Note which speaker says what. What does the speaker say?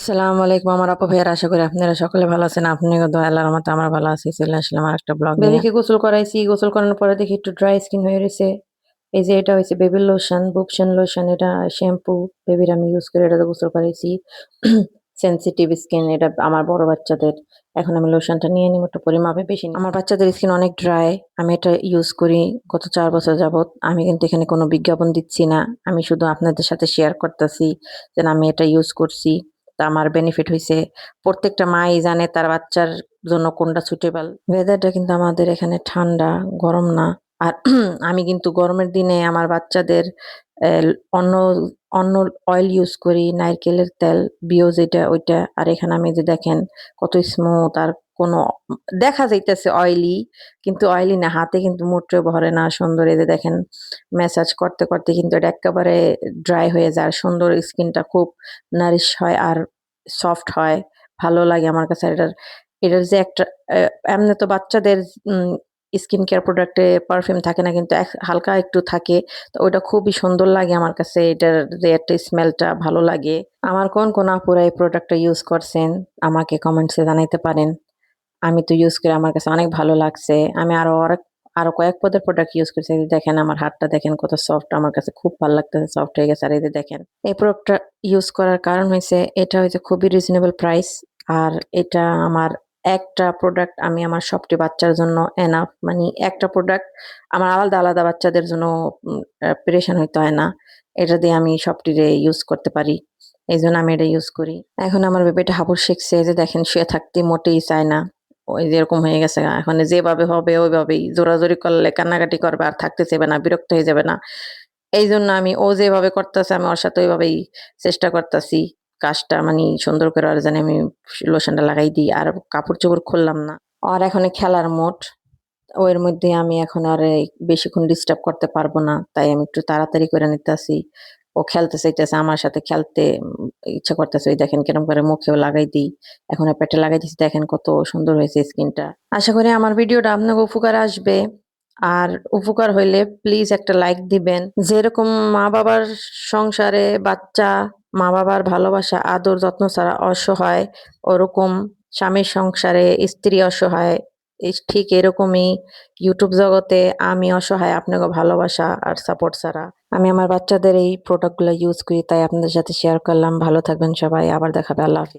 Speaker 1: আসসালামু আলাইকুম আমার আপু ভাইয়ার, আশা করি আপনারা সকলে ভালো আছেন। আপনি দোয়া আল্লাহর রহমতে আমরা ভালো আছি। চলে আসলাম আর একটা ব্লগ নিয়ে। বেবিকে গোসল করাইছি, গোসল করানোর পরে দেখি একটু ড্রাই স্কিন হয়ে রয়েছে। এই যে এটা হচ্ছে বেবির লোশন, বুকশন লোশন, এটা শ্যাম্পু বেবির আমি ইউজ করে এটাতে গোসল করাইছি। সেনসিটিভ স্কিন, এটা আমার বড় বাচ্চাদের। এখন আমি লোশনটা নিয়ে নিব একটু পরিমাপে, বেশি না। আমার বাচ্চাদের স্কিন অনেক ড্রাই, আমি এটা ইউজ করি গত 4 বছর যাবত। আমি কিন্তু এখানে কোনো বিজ্ঞাপন দিচ্ছি না, আমি শুধু আপনাদের সাথে শেয়ার করতেছি যে আমি এটা ইউজ করছি। তা আমার বেনিফিট হইছে। প্রত্যেকটা মাই জানে তার বাচ্চার জন্য কোনটা সুটেবল। ওয়েদারটা কিন্তু আমাদের এখানে ঠান্ডা, গরম না। আর আমি কিন্তু গরমের দিনে আমার বাচ্চাদের আহ, অন্য অন্য অয়েল ইউজ করি, নারকেলের তেল, বিও যেটা ওইটা। আর এখানে আমি যে দেখেন কত স্মুথ, আর কোনো দেখা যাইতেছে অয়েলি, কিন্তু অয়েলি না, হাতে কিন্তু মোটেও ভরে না। সুন্দর, এই যে দেখেন ম্যাসাজ করতে করতে কিন্তু এটা একেবারে ড্রাই হয়ে যায়, আর সুন্দর স্কিনটা খুব নারিশ হয় আর সফট হয়। ভালো লাগে আমার কাছে। আর এটার এটার যে একটা এমনি তো বাচ্চাদের স্কিন কেয়ার প্রোডাক্টে পারফিউম থাকে না, কিন্তু হালকা একটু থাকে। তো ওটা খুবই সুন্দর লাগে আমার কাছে, এটার যে একটা স্মেলটা ভালো লাগে। আমার কোন কোন আপুরা এই প্রোডাক্টটা ইউজ করছেন আমাকে কমেন্টসে জানাইতে পারেন। আমি তো ইউজ করে আমার কাছে অনেক ভালো লাগছে। আমি আরো কয়েক পদের প্রোডাক্ট ইউজ করছি। এই যে দেখেন আমার হাতটা দেখেন কত সফট, আমার কাছে খুব ভালো লাগতেছে, সফট হয়ে গেছে। আর এই যে দেখেন এই প্রোডাক্টটা ইউজ করার কারণ হয়েছে এটা হচ্ছে খুবই রিজনেবল প্রাইস। আর এটা আমার একটা প্রোডাক্ট, আমি আমার সবটি বাচ্চার জন্য এনাফ, মানে একটা প্রোডাক্ট আমার আলাদা আলাদা বাচ্চাদের জন্য প্রিপারেশন হইতে হয় না। এটা দিয়ে আমি সবটিরে ইউজ করতে পারি, এই জন্য আমি এটা ইউজ করি। এখন আমার বেবিটা হাবুর শিখছে, এই যে দেখেন শুয়ে থাকতে মোটেই চায় না। ওই যেরকম হয়ে গেছে এখন, যেভাবে হবে ওইভাবেই জোরাজোরি করলে কান্নাকাটি করবে, আর থাকতে চাইবে না, বিরক্ত হয়ে যাবে না। এই জন্য আমি ও যেভাবে করতেছে আমি ওর সাথে ওইভাবেই চেষ্টা করতেছি কাজটা মানে সুন্দর করে। আর জানি আমি লোশনটা লাগাই দিই, আর কাপড় চোপড় খুললাম না। আর এখন খেলার মোড, ওর মধ্যে আমি এখন আর এই বেশিক্ষণ ডিস্টার্ব করতে পারবো না, তাই আমি একটু তাড়াতাড়ি করে নিতেছি। ও খেলতে চাইতেছে আমার সাথে, খেলতে ইচ্ছা করতেছে। ওই দেখেন কিরকম করে মুখেও লাগাই দিই, এখন আর পেটে লাগাই দিচ্ছি। দেখেন কত সুন্দর হয়েছে স্কিনটা। আশা করি আমার ভিডিওটা আপনাকে উপকার আসবে। আর উপকার হইলে প্লিজ একটা লাইক দিবেন। যেরকম মা বাবার সংসারে বাচ্চা মা বাবার ভালোবাসা আদর যত্ন ছাড়া অসহায়, ওরকম স্বামীর সংসারে স্ত্রী অসহায়। ঠিক এরকমই ইউটিউব জগতে আমি অসহায় আপনাকে ভালোবাসা আর সাপোর্ট ছাড়া। আমি আমার বাচ্চাদের এই প্রোডাক্টগুলো ইউজ করি, তাই আপনাদের সাথে শেয়ার করলাম। ভালো থাকবেন সবাই, আবার দেখাবে। আল্লাহ হাফিজ।